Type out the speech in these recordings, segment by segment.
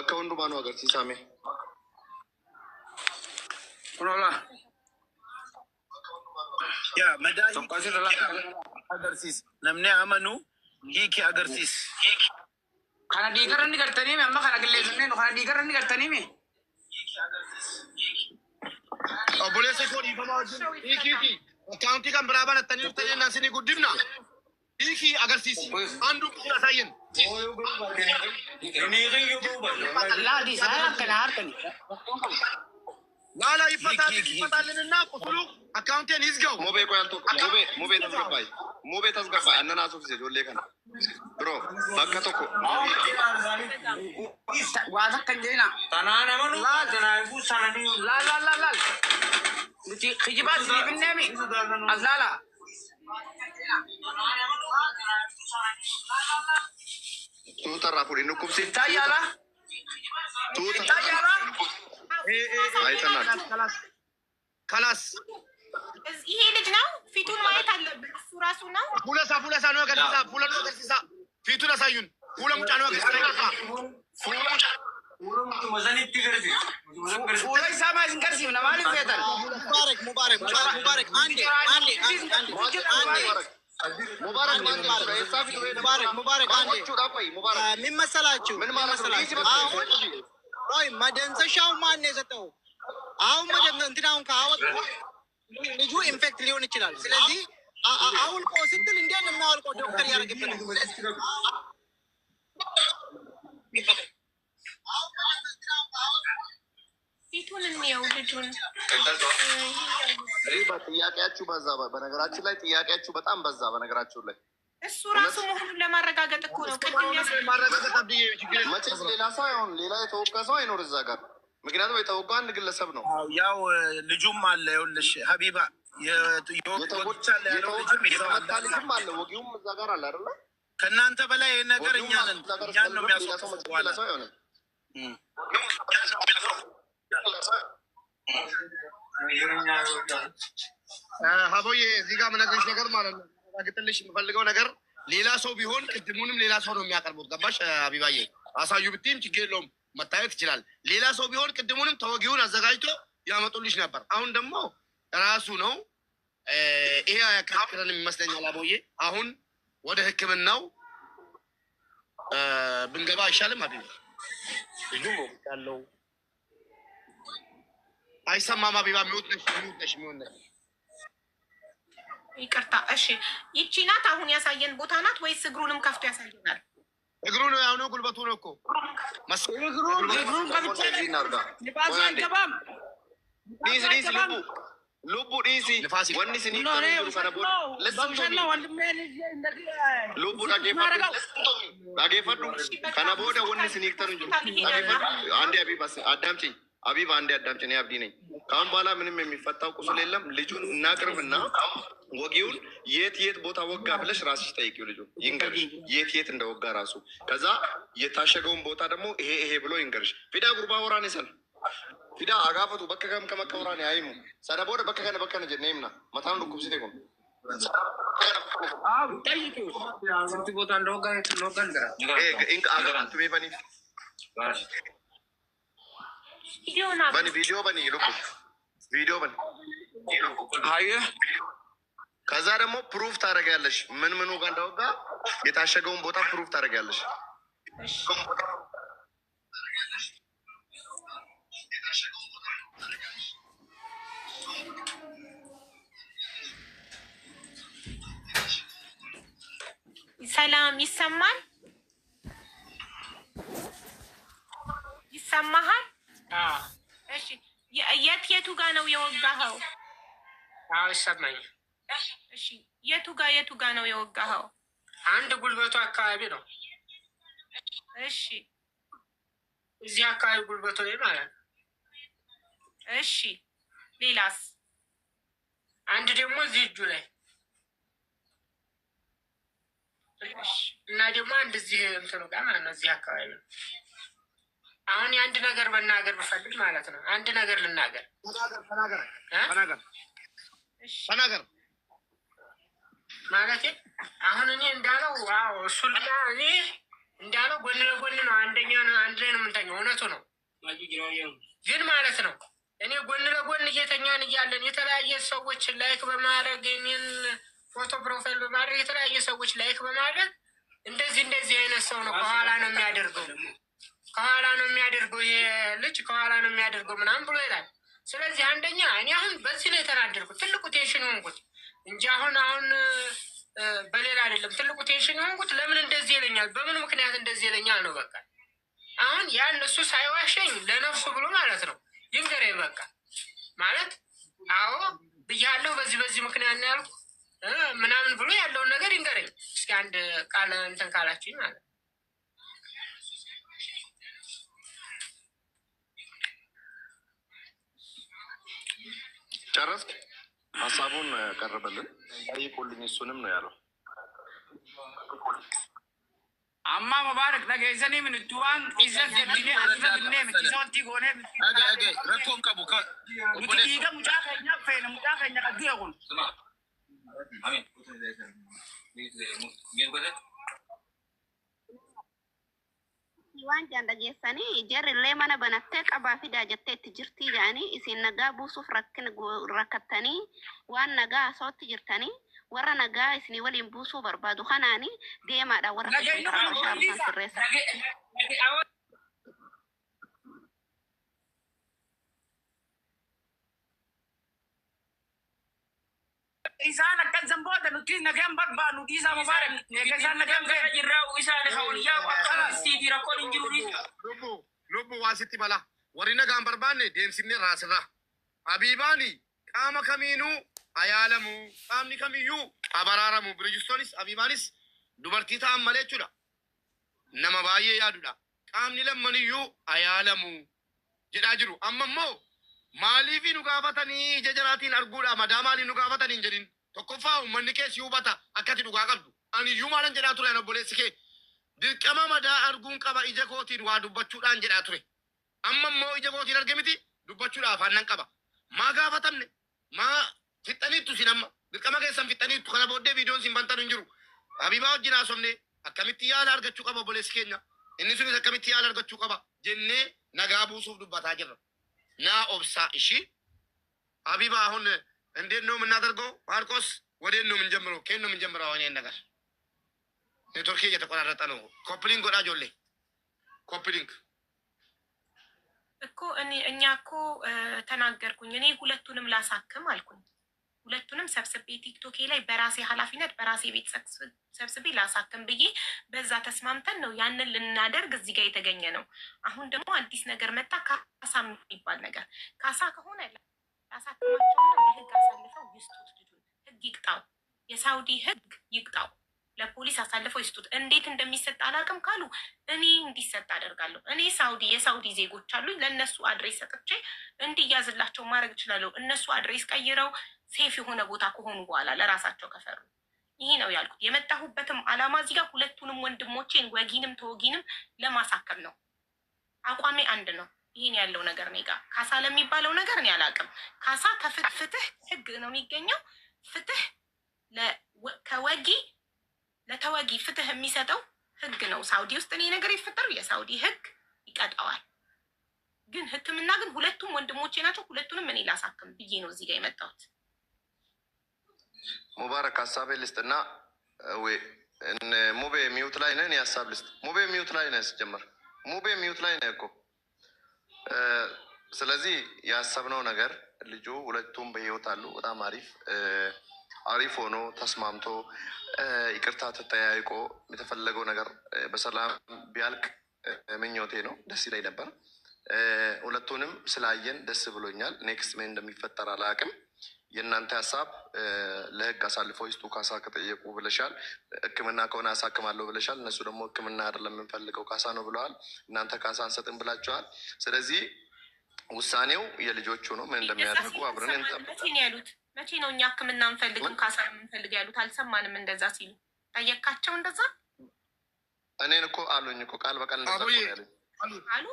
bakka hundumaa nu agarsiisame. Kunola. Ya madai agarsiis namni amanu hiiki agarsiis. Kana diigaran ni gartanii mi amma kana gilleessannee nu kana diigaran ni gartanii mi. Obboleessa koo dhiifamaa wajjin hiiki akkaawuntii kan biraa banattanii dhuftanii naasini guddifna. Hiiki agarsiisi. Andu kun asayyin. Laadi isaa kana harkani. Lala ifatalina kusulu accountant isgaw mobe ko yanto mobe tasgabay mobe tasgabay annana sofise jolle kana bro bakka tokko waza kanjena tanana manu la tanay bu sanani la muti khijibat libnami azala tu tarafuri nukumsi tayala tu tayala خلاص ይሄ ልጅ ነው ፊቱን ማየት አለብን እሱ ራሱ ነው ፉለሳ ነው ገርሳ ገርሳ ፊቱን አሳዩን ፉለም ጫኑ ገርሳ ፉለይ ሳማዝ ገርሲ ነው ማለት ይፈታል ሙባረክ አንዴ ሙባረክ አንዴ ምን መሰላችሁ አሁን ኦይ መደንዘሻው ማን የሰጠው አሁን መደን እንትናውን ካወጡ ልጁ ኢንፌክት ሊሆን ይችላል ስለዚህ አውልቆ ስትል እንዴት ነው የሚያወልቀው ዶክተር ያረጋግጣል ፊቱን እንየው ልጁን ሪባ ጥያቄያችሁ በዛ በነገራችን ላይ ጥያቄያችሁ በጣም በዛ በነገራችሁ ላይ እሱ ራሱ መሆኑን ለማረጋገጥ እኮ ነው ቅድም ማረጋገጥ አብዬ መቼስ ሌላ ሰው አይሆን ሌላ የተወጋ ሰው አይኖር እዛ ጋር ምክንያቱም የተወጋ አንድ ግለሰብ ነው ያው ልጁም አለ ይኸውልሽ ሀቢባ ልጅም አለ ወጊውም እዛ ጋር አለ አይደለ ከእናንተ በላይ ነገር እኛን ነው የሚያስወጣው ሰው አይሆንም ሀቦዬ እዚህ ጋር ምነግርሽ ነገር ማለት ነው ግጥልሽ የምፈልገው ነገር ሌላ ሰው ቢሆን ቅድሙንም ሌላ ሰው ነው የሚያቀርቡት ገባሽ ሀቢባዬ አሳዩ ብትይም ችግር የለውም መታየት ይችላል ሌላ ሰው ቢሆን ቅድሙንም ተወጊውን አዘጋጅቶ ያመጡልሽ ነበር አሁን ደግሞ ራሱ ነው ይሄ ያካክረን የሚመስለኛል አቦዬ አሁን ወደ ህክምናው ብንገባ አይሻልም ሀቢባ ልጁ ያለው አይሰማም ሀቢባ የሚወጥነሽ ይቅርታ እሺ ይቺ ናት አሁን ያሳየን ቦታ ናት ወይስ እግሩንም ከፍቶ ያሳየናል እግሩ ነው ያው ነው ጉልበቱ ነው እኮ እግሩን ከብቻ ንፋስ አይገባም ልቡ ዲሲ ወኒ ሲኒ ልቡ ዳጌፈዱ ከነቦደ ወኒ ሲኒክተሩ አንዴ አዳምጪኝ አቢባ አንዴ አዳምጪኝ አብዲ ነኝ ካሁን በኋላ ምንም የሚፈታው ቁስል የለም ልጁን እናቅርብና ወጊውን የት ቦታ ወጋ ብለሽ ራስሽ ጠይቂው ልጁ ይንገርሽ የት እንደወጋ ራሱ ከዛ የታሸገውን ቦታ ደግሞ ይሄ ብሎ ይንገርሽ ፊዳ ጉርባ ወራኔ ሰል ፊዳ አጋፈቱ በከከም ከመከወራኔ አይሙ ሰደቦደ በከከነ ጀነምና መታም ዱኩብሲቴ ኮን ጠይቂው ስንት ቦታ እንደወጋ እንደራ ኢንክ አጋራንቱ ሜበኒ ቪዲዮ በኒ ሉኩ ቪዲዮ በኒ አየ ከዛ ደግሞ ፕሩፍ ታደርጊያለሽ ምኑ ጋር እንደወጋ የታሸገውን ቦታ ፕሩፍ ታደርጊያለሽ ሰላም ይሰማል ይሰማሃል እሺ የቱ ጋር ነው የወጋኸው ይሰማኛል እሺ የቱ ጋር ነው የወጋኸው አንድ ጉልበቱ አካባቢ ነው እሺ እዚህ አካባቢ ጉልበቱ ላይ ማለት ነው እሺ ሌላስ አንድ ደግሞ እዚህ እጁ ላይ እና ደግሞ አንድ እዚህ እንትኑ ጋር ማለት ነው እዚህ አካባቢ ነው አሁን የአንድ ነገር መናገር ብፈልግ ማለት ነው አንድ ነገር ልናገር ተናገር ማለት አሁን እኔ እንዳለው እሱና እኔ እንዳለው ጎን ለጎን ነው። አንደኛ ነው አንድ ላይ ነው የምንተኛው። እውነቱ ነው ግን ማለት ነው እኔ ጎን ለጎን እየተኛን እያለን የተለያየ ሰዎች ላይክ በማድረግ እኔን ፎቶ ፕሮፋይል በማድረግ የተለያየ ሰዎች ላይክ በማድረግ እንደዚህ አይነት ሰው ነው ከኋላ ነው የሚያደርገው፣ ከኋላ ነው የሚያደርገው፣ ይሄ ልጅ ከኋላ ነው የሚያደርገው ምናምን ብሎ ይላል። ስለዚህ አንደኛ እኔ አሁን በዚህ ላይ የተናደርኩት ትልቁ ቴንሽን ሆንኩት እንጂ አሁን በሌላ አይደለም። ትልቁ ቴንሽን ሆንኩት ለምን እንደዚህ ይለኛል፣ በምን ምክንያት እንደዚህ ይለኛል ነው በቃ። አሁን ያን እሱ ሳይዋሸኝ ለነፍሱ ብሎ ማለት ነው ይንገረኝ በቃ ማለት አዎ ብያለሁ በዚህ ምክንያት ነው ያልኩ ምናምን ብሎ ያለውን ነገር ይንገረኝ እስኪ። አንድ ቃል እንትን ካላችሁኝ ማለት ጨረስክ? ሀሳቡን ቀረበልን ጠይቁልኝ። እሱንም ነው ያለው። አማ መባረክ ነገዘኒ ምን ዱዋን ኢዘት ጀዲኔ አጥፈትኔ ምትሶንቲ ጎኔ ረኮን ቀቡ ሙቲጋ ሙጫኸኛ ፈይነ ሙጫኸኛ ቀዲያውን waan jaan dhageessanii jarrillee mana banattee qabaa fidaa jettee itti jirtii jedhanii isin nagaa buusuuf rakkattanii waan nagaa asootti jirtanii warra nagaa isinii waliin buusuu barbaadu kanaanii deemaadha warra shaarusan sirreessa. isaan akkan zamboota nuti nagaan barbaadu dhiisaa mubaarak isaan nagaan fee jirraa isaan hawliyaa akkana istiiti rakkoon hin jiruuni lubbu waa sitti mala warri nagaan barbaanne deemsinne raasirra habiibaani qaama kamiinuu ayaalamu qaamni kamiyyuu abaraaramu birijistonis habiibaanis dubartii ta'an malee jechuudha nama baay'ee yaadudha qaamni lammaniyyuu ayaalamu jedhaa jiru amma immoo maaliifi nu gaafatanii ija jaraatiin arguudha madaa maaliin nu gaafatanii hin jedhin tokkoffaa uummanni keessi hubata akkati dhugaa qabdu ani iyyuu maalan jedhaa ture obboleessi kee dirqama madaa arguun qaba ija kootiin waa dubbachuudhaan jedhaa ture amma immoo ija kootiin arge miti dubbachuudhaaf aannan qaba maa gaafatamne maa fixxaniittu sin amma dirqama keessan fixxaniittu kana booddee viidiyoon sin bantanu hin jiru habiibaa wajjin haasofne akkamitti yaala argachuu qaba obboleessi keenya inni sunis akkamitti yaala argachuu qaba jennee nagaa buusuuf dubbataa jirra. ና ኦብሳ እሺ ሀቢባ አሁን እንዴት ነው የምናደርገው? ማርቆስ ወዴት ነው የምንጀምረው? ከየት ነው የምንጀምረው? አሁን ይሄን ነገር ኔትወርክ እየተቆራረጠ ነው። ኮፕሊንግ ወዳ ጆሌ ኮፕሊንግ እኮ እኛ እኮ ተናገርኩኝ። እኔ ሁለቱንም ላሳክም አልኩኝ። ሁለቱንም ሰብስቤ ቲክቶኬ ላይ በራሴ ኃላፊነት በራሴ ቤት ሰብስቤ ላሳክም ብዬ በዛ ተስማምተን ነው ያንን ልናደርግ እዚህ ጋር የተገኘ ነው። አሁን ደግሞ አዲስ ነገር መጣ። ካሳ የሚባል ነገር ካሳ ከሆነ ላሳክማቸውና ለህግ አሳልፈው ይስጡት። ልጁን ህግ ይቅጣው፣ የሳውዲ ህግ ይቅጣው። ለፖሊስ አሳልፈው ይስጡት። እንዴት እንደሚሰጥ አላውቅም ካሉ እኔ እንዲሰጥ አደርጋለሁ። እኔ የሳውዲ ዜጎች አሉኝ። ለእነሱ አድሬስ ሰጥቼ እንዲያዝላቸው ማድረግ እችላለሁ። እነሱ አድሬስ ቀይረው ሴፍ የሆነ ቦታ ከሆኑ በኋላ ለራሳቸው ከፈሩ። ይሄ ነው ያልኩት። የመጣሁበትም አላማ እዚህ ጋር ሁለቱንም ወንድሞቼን ወጊንም ተወጊንም ለማሳከም ነው። አቋሜ አንድ ነው። ይሄን ያለው ነገር እኔ ጋር ካሳ ለሚባለው ነገር እኔ አላውቅም። ካሳ ከፍትህ ህግ ነው የሚገኘው። ፍትህ ከወጊ ለተወጊ ፍትህ የሚሰጠው ህግ ነው። ሳውዲ ውስጥ እኔ ነገር ይፈጠሩ የሳውዲ ህግ ይቀጣዋል። ግን ሕክምና ግን ሁለቱም ወንድሞቼ ናቸው። ሁለቱንም እኔ ላሳክም ብዬ ነው እዚህ ጋር የመጣሁት። ሙባረክ ሀሳቤ ልስጥና ሙቤ ሚውት ላይ ነን። የሀሳብ ልስጥ። ሙቤ ሚውት ላይ ነህ። ስጀመር ሙቤ ሚውት ላይ ነህ እኮ። ስለዚህ ያሰብነው ነገር ልጁ ሁለቱም በህይወት አሉ። በጣም አሪፍ ሆኖ ተስማምቶ ይቅርታ ተጠያይቆ የተፈለገው ነገር በሰላም ቢያልቅ ምኞቴ ነው። ደስ ይለኝ ነበር። ሁለቱንም ስላየን ደስ ብሎኛል። ኔክስት ምን እንደሚፈጠር አላውቅም። የእናንተ ሀሳብ ለህግ አሳልፈው ይስጡ። ካሳ ከጠየቁ ብለሻል። ህክምና ከሆነ አሳክማለሁ ብለሻል። እነሱ ደግሞ ህክምና አይደለም የምንፈልገው ካሳ ነው ብለዋል። እናንተ ካሳ አንሰጥም ብላችኋል። ስለዚህ ውሳኔው የልጆቹ ነው። ምን እንደሚያደርጉ አብረን እንጠብቅ። መቼ ነው እኛ ህክምና እንፈልግም ካሳ የምንፈልግ ያሉት? አልሰማንም እንደዛ ሲሉ። ጠየካቸው እንደዛ? እኔን እኮ አሉኝ እኮ ቃል በቃል እንደዛ ያሉኝ አሉ።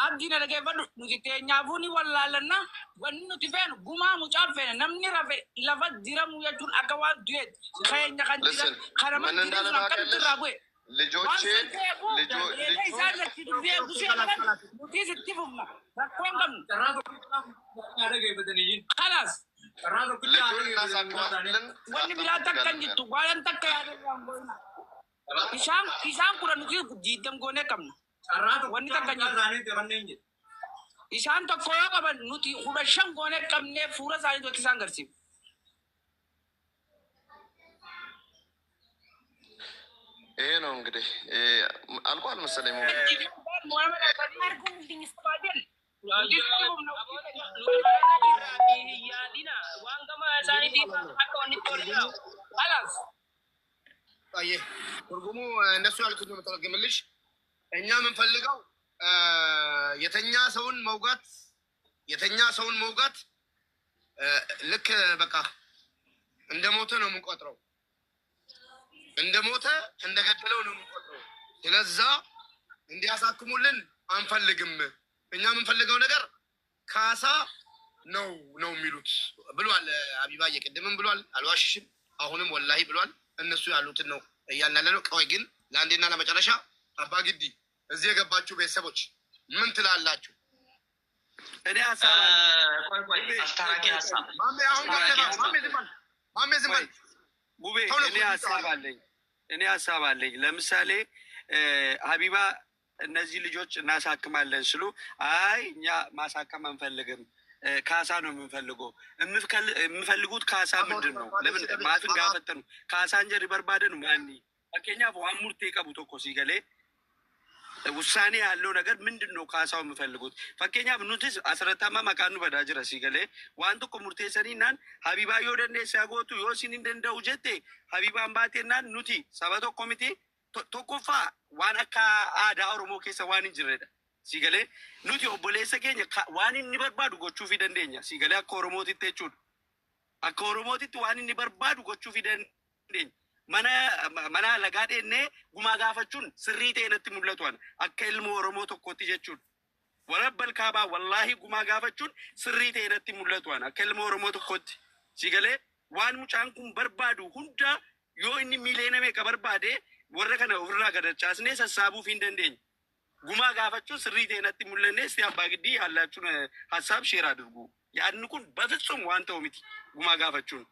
Abdiin dhaggeeffadhu nuti teenyaafuuni wallaallanna wanni nuti feenu gumaa mucaa feene namni rafe lafa jiramu jechuun akka waan du'eetti keenya kan jira kana manni akkamitti irraa bu'e ልጆቼን nuti sitti fufna rakkoon qabnu kalas ልጁን እናሳክማለን። wanni biraa takka hin jirtu waan takka yaadannaan goona isaan kudha nuti diidam goonee qabna wanni takka hin jirtu isaan tokko yoo qaban nuti 15 goonee qabnee fuula isaanii duratti isaan garsiifna. ይሄ ነው እንግዲህ አልቋል መሰለኝ። ትርጉሙ እነሱ ያልኩት ነው የምተረግምልሽ። እኛ የምንፈልገው የተኛ ሰውን መውጋት ልክ በቃ እንደ ሞተ ነው የምንቆጥረው። እንደ ሞተ እንደ ገደለው ነው የምንቆጥረው። ስለዛ እንዲያሳክሙልን አንፈልግም። እኛ የምንፈልገው ነገር ካሳ ነው የሚሉት ብሏል። አቢባዬ ቅድምም ብሏል፣ አልዋሽሽም። አሁንም ወላሂ ብሏል። እነሱ ያሉትን ነው እያልን ያለ ነው። ቆይ ግን ለአንዴና ለመጨረሻ አባግዲ እዚህ የገባችሁ ቤተሰቦች ምን ትላላችሁ? እኔ ሀሳብ አስታራቂ ሀሳብ ማሜ ዝም በል ጉቤ እኔ ሀሳብ አለኝ። ለምሳሌ ሀቢባ እነዚህ ልጆች እናሳክማለን ስሉ አይ እኛ ማሳከም አንፈልግም ካሳ ነው የምንፈልገው። የምፈልጉት ካሳ ምንድን ነው? ለምን ማትን ጋፈጠኑ ካሳ እንጀሪ በርባደን ማኒ አከኛ ዋሙርቴ ቀቡቶ እኮ ሲገሌ ውሳኔ ያለው ነገር ምንድን ነው? ካሳው የምፈልጉት ፈኬኛ ኑቲስ አስረታማ መቃኑ በዳጅረ ሲገሌ ዋንቱ እኮ ሙርቴ ሰኒናን ሀቢባ ዮደኔ ሲያጎቱ ዮሲን እንደንደው ጀቴ ሀቢባን ባቴናን ኑቲ ሰበቶ ኮሚቴ ቶኮፋ ዋን አካ አዳ ኦሮሞ ኬሰ ዋን እንጅረዳ ሲገሌ ኑቲ ኦቦሌሰ ኬኛ ዋን እንበርባዱ ጎቹ ፊደንደኛ ሲገሌ አካ ኦሮሞቲት ቴቹን አካ ኦሮሞቲት ዋን እንበርባዱ ጎቹ ፊደንደኛ mana lagaadheenne gumaa gaafachuun sirrii ta'e natti mul'atuan akka ilma Oromoo tokkotti jechuun warabbal kaabaa wallaahi gumaa gaafachuun sirrii ta'e natti mul'atuan akka ilma Oromoo tokkotti sigalee waan mucaan kun barbaadu hunda yoo inni miiliyoona meeqa barbaade warra kana ofirraa gadachaasnee sassaabuuf hin dandeenye gumaa gaafachuun sirrii ta'e natti mul'anne si abbaa giddii hallaachuun hasaab sheer aድርጉ yaadni kun በፍጹም waan ta'u miti gumaa gaafachuun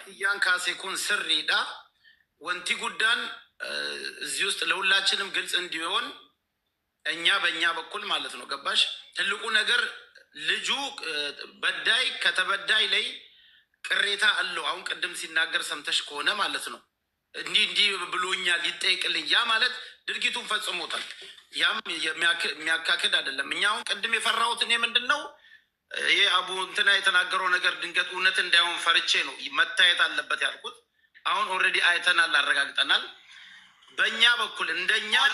ጥያን ካሴ ኩን ስሪዳ ወንቲ ጉዳን እዚህ ውስጥ ለሁላችንም ግልጽ እንዲሆን እኛ በእኛ በኩል ማለት ነው ገባሽ ትልቁ ነገር ልጁ በዳይ ከተበዳይ ላይ ቅሬታ አለው አሁን ቅድም ሲናገር ሰምተሽ ከሆነ ማለት ነው እንዲህ ብሎኛል ይጠይቅልኝ ያ ማለት ድርጊቱን ፈጽሞታል ያም የሚያካክድ አይደለም እኛ አሁን ቅድም የፈራሁት እኔ ምንድነው ይሄ አቡ እንትና የተናገረው ነገር ድንገት እውነት እንዳይሆን ፈርቼ ነው መታየት አለበት ያልኩት አሁን ኦልሬዲ አይተናል አረጋግጠናል በእኛ በኩል እንደኛው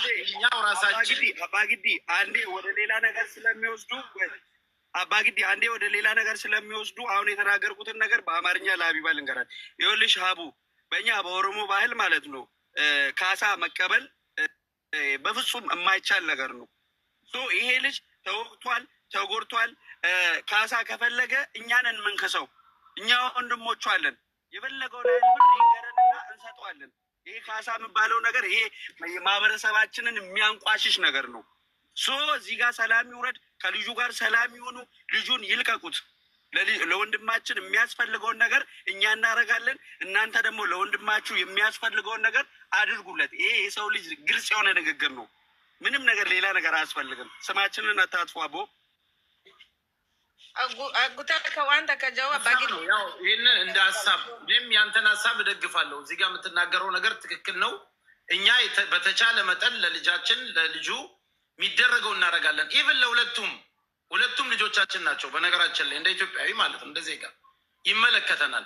ራሳችን አባግዲ አንዴ ወደ ሌላ ነገር ስለሚወስዱ አሁን የተናገርኩትን ነገር በአማርኛ ለሀቢባ ልንገራል ይኸውልሽ ሀቡ በእኛ በኦሮሞ ባህል ማለት ነው ካሳ መቀበል በፍጹም የማይቻል ነገር ነው ይሄ ልጅ ተወቅቷል ተጎድቷል ካሳ ከፈለገ እኛንን መንከሰው እኛ ወንድሞቹ አለን የፈለገው ላይ ብር ይንገረንና እንሰጠዋለን ይሄ ካሳ የሚባለው ነገር ይሄ ማህበረሰባችንን የሚያንቋሽሽ ነገር ነው እዚህ ጋር ሰላም ይውረድ ከልጁ ጋር ሰላም ይሆኑ ልጁን ይልቀቁት ለወንድማችን የሚያስፈልገውን ነገር እኛ እናደርጋለን እናንተ ደግሞ ለወንድማችሁ የሚያስፈልገውን ነገር አድርጉለት ይሄ የሰው ልጅ ግልጽ የሆነ ንግግር ነው ምንም ነገር ሌላ ነገር አያስፈልግም ስማችንን አታጥፉ አቦ አጉታ ከዋንታ ከጀዋ ባጊት ያው ይሄንን እንደ ሐሳብ እኔም ያንተን ሐሳብ እደግፋለሁ እዚህ ጋር የምትናገረው ነገር ትክክል ነው እኛ በተቻለ መጠን ለልጃችን ለልጁ የሚደረገው እናደርጋለን ኢቭን ሁለቱም ልጆቻችን ናቸው በነገራችን ላይ እንደ ኢትዮጵያዊ ማለት ነው እንደዚህ ጋር ይመለከተናል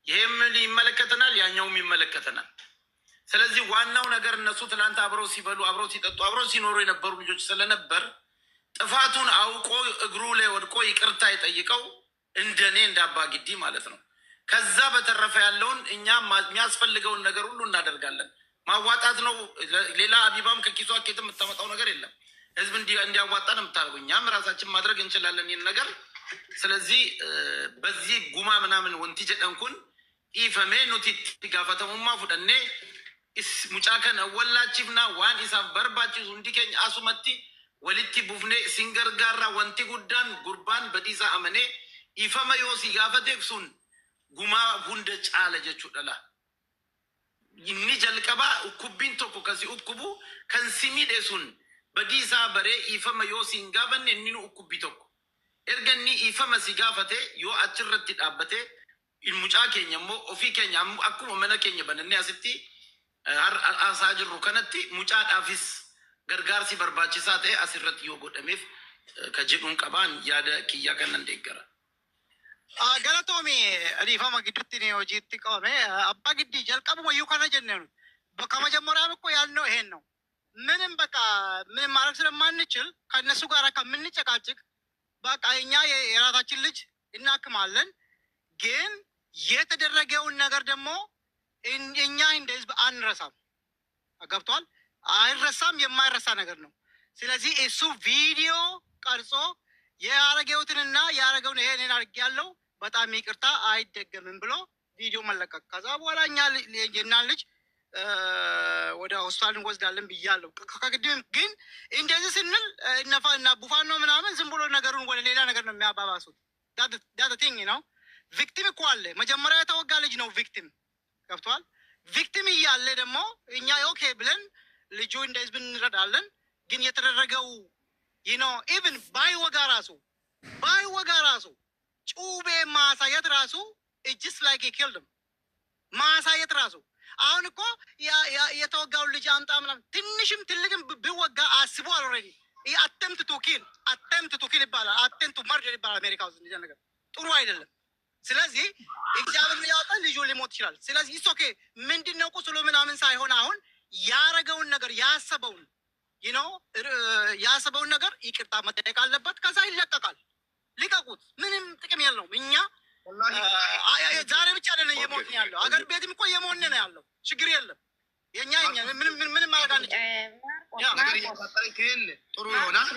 ይሄም ይመለከተናል ያኛውም ይመለከተናል ስለዚህ ዋናው ነገር እነሱ ትላንት አብረው ሲበሉ አብረው ሲጠጡ አብረው ሲኖሩ የነበሩ ልጆች ስለነበር ጥፋቱን አውቆ እግሩ ላይ ወድቆ ይቅርታ ይጠይቀው እንደኔ እንዳባግዲ ማለት ነው ከዛ በተረፈ ያለውን እኛ የሚያስፈልገውን ነገር ሁሉ እናደርጋለን ማዋጣት ነው። ሌላ ሀቢባም ከኪሷ ኬት የምታመጣው ነገር የለም። ህዝብ እንዲያዋጣ ነው የምታደርገው። እኛም ራሳችን ማድረግ እንችላለን ይህን ነገር። ስለዚህ በዚህ ጉማ ምናምን ወንቲ ጀደንኩን ኢፈሜ ኑቲ ጋፈተሙማ ፉደኔ ሙጫ ከነ ወላቺፍና ዋን ኢሳፍ በርባቺሱ እንዲኬኝ አሱመቲ ወሊቲ ቡፍኔ ሲንገርጋራ ወንቲ ጉዳን ጉርባን በዲሳ አመኔ ኢፈመ ዮሲ ጋፈቴክሱን ጉማ ሁንደ ጫለ ጀቹ ደላ inni jalqaba ukkubbiin tokko kasi ukkubu kan simidhe sun badiisaa baree ifama yoo siin gaafanne inni ukkubbii tokko erga inni ifama si gaafate yoo achirratti dhaabbate mucaa keenya immoo ofii keenya akkuma mana keenya banannee asitti haasaa jirru kanatti mucaadhaafis gargaarsi barbaachisaa ta'e asirratti yoo godhameef ka jedhuun qabaan yaada kiyyaa kanan deeggara. Galatoomi dhiifama gidduutti ni hojiitti qabame abbaa giddii jalqabuma iyyuu kana jenneen bakka መጀመሪያም እኮ ያልነው ይሄን ነው። ምንም በቃ ምንም ማድረግ ስለማንችል ከእነሱ ጋር ከምንጨቃጭቅ በቃ እኛ የራሳችን ልጅ እናክማለን። ግን የተደረገውን ነገር ደግሞ እኛ እንደ ህዝብ አንረሳም። ገብቷል? አይረሳም። የማይረሳ ነገር ነው። ስለዚህ እሱ ቪዲዮ ቀርጾ ያረገውትንና ያረገውን ይሄን አድርጌያለሁ በጣም ይቅርታ አይደገምም ብሎ ቪዲዮ መለቀቅ። ከዛ በኋላ እኛ የእኛን ልጅ ወደ ሆስፒታል እንወስዳለን ብያለሁ። ከቅድም ግን እንደዚህ ስንል እና ቡፋኖ ምናምን ዝም ብሎ ነገሩን ወደ ሌላ ነገር ነው የሚያባባሱት። ዳትቲንግ ነው። ቪክቲም እኮ አለ። መጀመሪያ የተወጋ ልጅ ነው ቪክቲም። ገብቷል? ቪክቲም እያለ ደግሞ እኛ ኦኬ ብለን ልጁ እንደ ህዝብ እንረዳለን። ግን የተደረገው ኢቭን ባይወጋ ራሱ ጩቤ ማሳየት ራሱ እጅስ ላይ ኪልድም ማሳየት ራሱ አሁን እኮ የተወጋውን ልጅ አምጣ ምናምን ትንሽም ትልቅም ቢወጋ አስቧል። ኦልሬዲ አተምት ቱ ኪል ይባላል። አተምት መርደር ይባላል አሜሪካ ውስጥ። እንደዚያ ነገር ጥሩ አይደለም። ስለዚህ እግዚአብሔር ያወጣ ልጁ ሊሞት ይችላል። ስለዚህ ኢትስ ኦኬ ምንድነው ቁስሉ ምናምን ሳይሆን አሁን ያረገውን ነገር ያሰበውን ነገር ይቅርታ መጠየቅ አለበት። ከዛ ይለቀቃል። ሊቀቁት። ምንም ጥቅም የለውም። እኛ ዛሬ ብቻ አይደለም እየሞትን ያለው፣ አገር ቤትም እኮ እየሞትን ነው ያለው። ችግር የለም። የኛ ምንም ማድረግ አንችልም። ያ ነገር እየተፈጠረ ከሄለ ጥሩ ይሆናል።